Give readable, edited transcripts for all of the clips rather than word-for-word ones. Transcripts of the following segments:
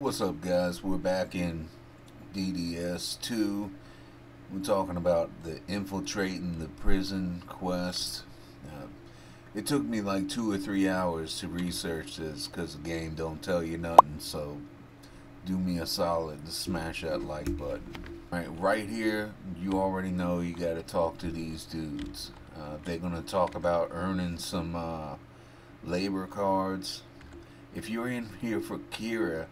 What's up, guys? We're back in DDS 2. We're talking about the infiltrating the prison quest. Uh, it took me like 2 or 3 hours to research this because the game don't tell you nothing. So do me a solid to smash that like button. Alright, right here, you already know you got to talk to these dudes. They're going to talk about earning some labor cards. If you're in here for Kira,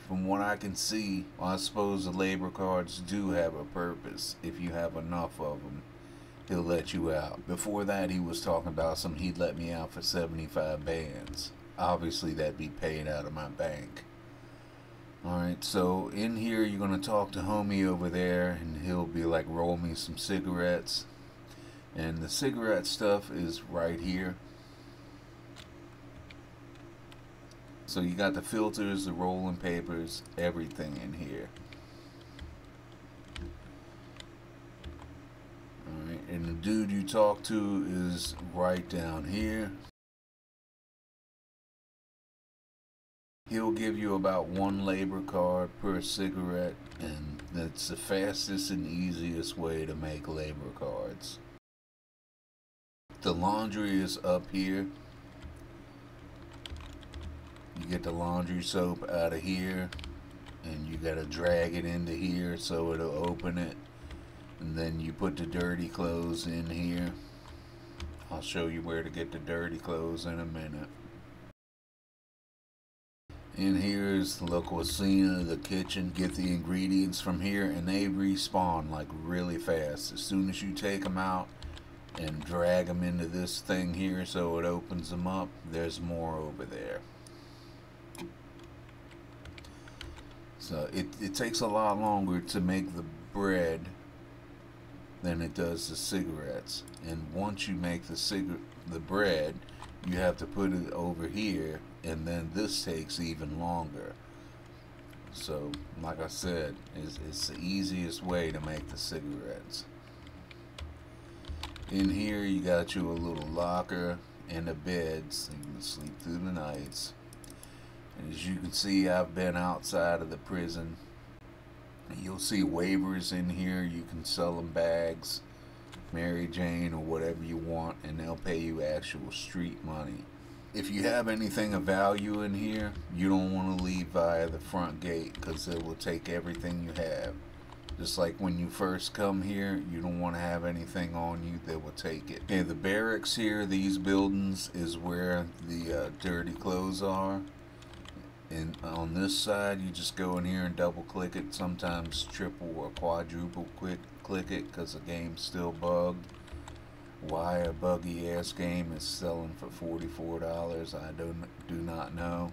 from what I can see, well, I suppose the labor cards do have a purpose. If you have enough of them, he'll let you out. Before that, he was talking about he'd let me out for 75 bands. Obviously, that'd be paid out of my bank. Alright, so in here, you're going to talk to homie over there, and he'll be like, roll me some cigarettes. And the cigarette stuff is right here. So you got the filters, the rolling papers, everything in here. Alright, and the dude you talk to is right down here. He'll give you about one labor card per cigarette, and that's the fastest and easiest way to make labor cards. The laundry is up here. You get the laundry soap out of here, and you gotta drag it into here so it'll open it. And then you put the dirty clothes in here. I'll show you where to get the dirty clothes in a minute. In here is the La Cocina, the kitchen. Get the ingredients from here, and they respawn like really fast. As soon as you take them out and drag them into this thing here so it opens them up, there's more over there. So it takes a lot longer to make the bread than it does the cigarettes. And once you make the bread, you have to put it over here, and then this takes even longer. So, like I said, it's the easiest way to make the cigarettes. In here, you got you a little locker and a bed so you can sleep through the nights. And as you can see, I've been outside of the prison. You'll see waivers in here. You can sell them bags, Mary Jane, or whatever you want, and they'll pay you actual street money. If you have anything of value in here, you don't want to leave via the front gate because it will take everything you have. Just like when you first come here, you don't want to have anything on you that will take it. Okay, the barracks here, these buildings, is where the dirty clothes are. And on this side, you just go in here and double click it, sometimes triple or quadruple click it because the game's still bugged. Why a buggy ass game is selling for $44, I do not know.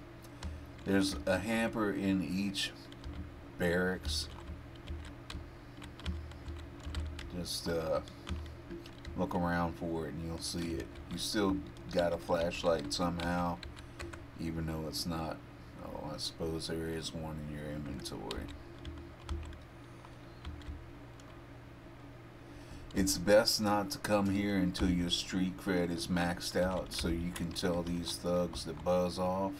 There's a hamper in each barracks. Just look around for it and you'll see it. You still got a flashlight somehow, even though it's not. Oh, I suppose there is one in your inventory. It's best not to come here until your street cred is maxed out so you can tell these thugs to buzz off.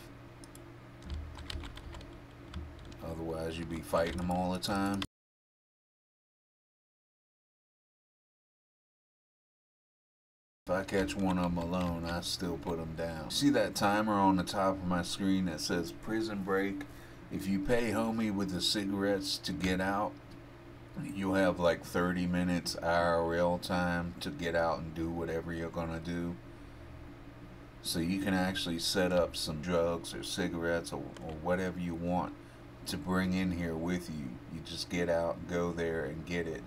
Otherwise, you'd be fighting them all the time. If I catch one of them alone, I still put them down. See that timer on the top of my screen that says prison break? If you pay homie with the cigarettes to get out, you'll have like 30 minutes IRL time to get out and do whatever you're gonna do. So you can actually set up some drugs or cigarettes or whatever you want to bring in here with you. You just get out, go there and get it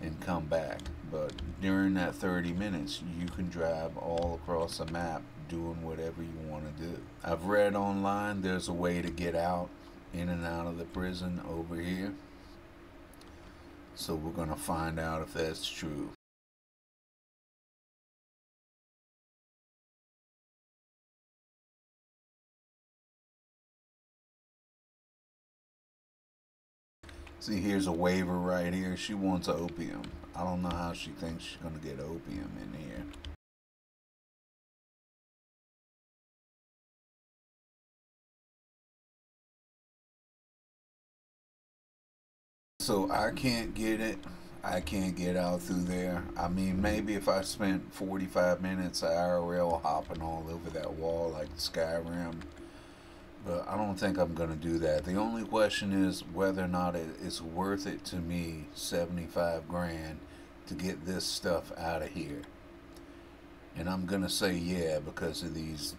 and come back. But during that 30 minutes, you can drive all across the map doing whatever you want to do. I've read online there's a way to get out, in and out of the prison over here. So we're going to find out if that's true. See, here's a waiver right here. She wants opium. I don't know how she thinks she's going to get opium in here. So I can't get it. I can't get out through there. I mean, maybe if I spent 45 minutes IRL hopping all over that wall like Skyrim, but I don't think I'm going to do that. The only question is whether or not it's worth it to me, 75 grand, to get this stuff out of here. And I'm going to say yeah because of these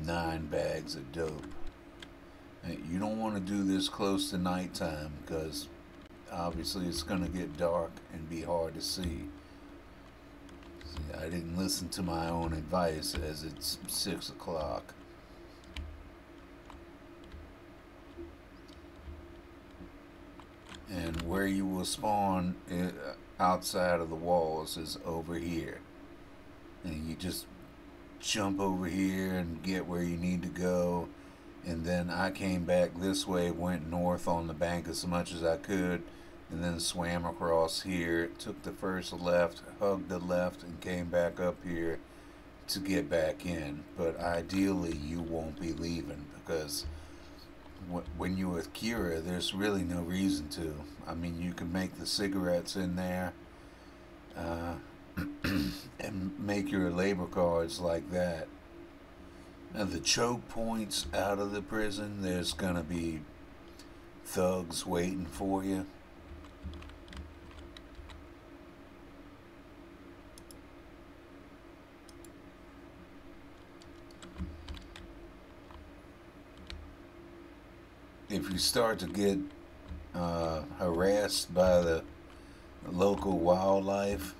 9 bags of dope. You don't want to do this close to nighttime because obviously it's going to get dark and be hard to see. See, I didn't listen to my own advice as it's 6 o'clock. And where you will spawn outside of the walls is over here. And you just jump over here and get where you need to go. And then I came back this way, went north on the bank as much as I could, and then swam across here, took the first left, hugged the left, and came back up here to get back in. But ideally you won't be leaving because when you're with Kira, there's really no reason to. I mean, you can make the cigarettes in there and make your labor cards like that. Now the choke points out of the prison, there's gonna be thugs waiting for you. If you start to get harassed by the local wildlife,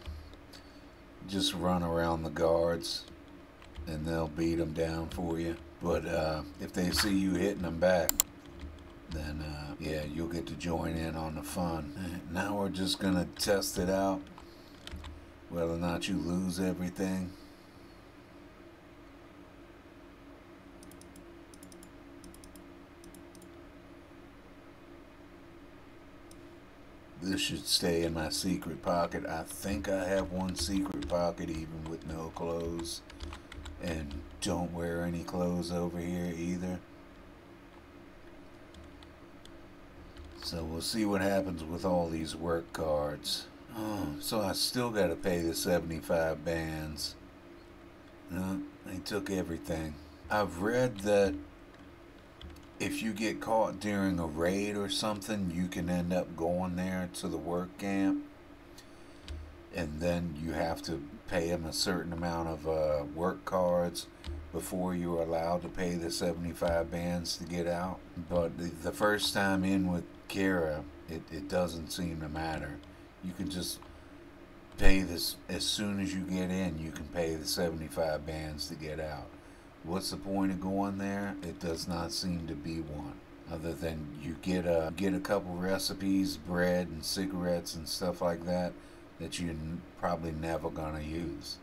just run around the guards and they'll beat them down for you. But if they see you hitting them back, then yeah, you'll get to join in on the fun. Now we're just gonna test it out, whether or not you lose everything. This should stay in my secret pocket. I think I have one secret pocket even with no clothes. And don't wear any clothes over here either. So we'll see what happens with all these work cards. Oh, so I still got to pay the 75 bands. No, they took everything. I've read that if you get caught during a raid or something, you can end up going there to the work camp. And then you have to pay them a certain amount of work cards before you're allowed to pay the 75 bands to get out. But the first time in with Kira, it doesn't seem to matter. You can just pay this as soon as you get in. You can pay the 75 bands to get out. What's the point of going there? It does not seem to be one. Other than you get a couple recipes, bread and cigarettes and stuff like that you're probably never gonna use.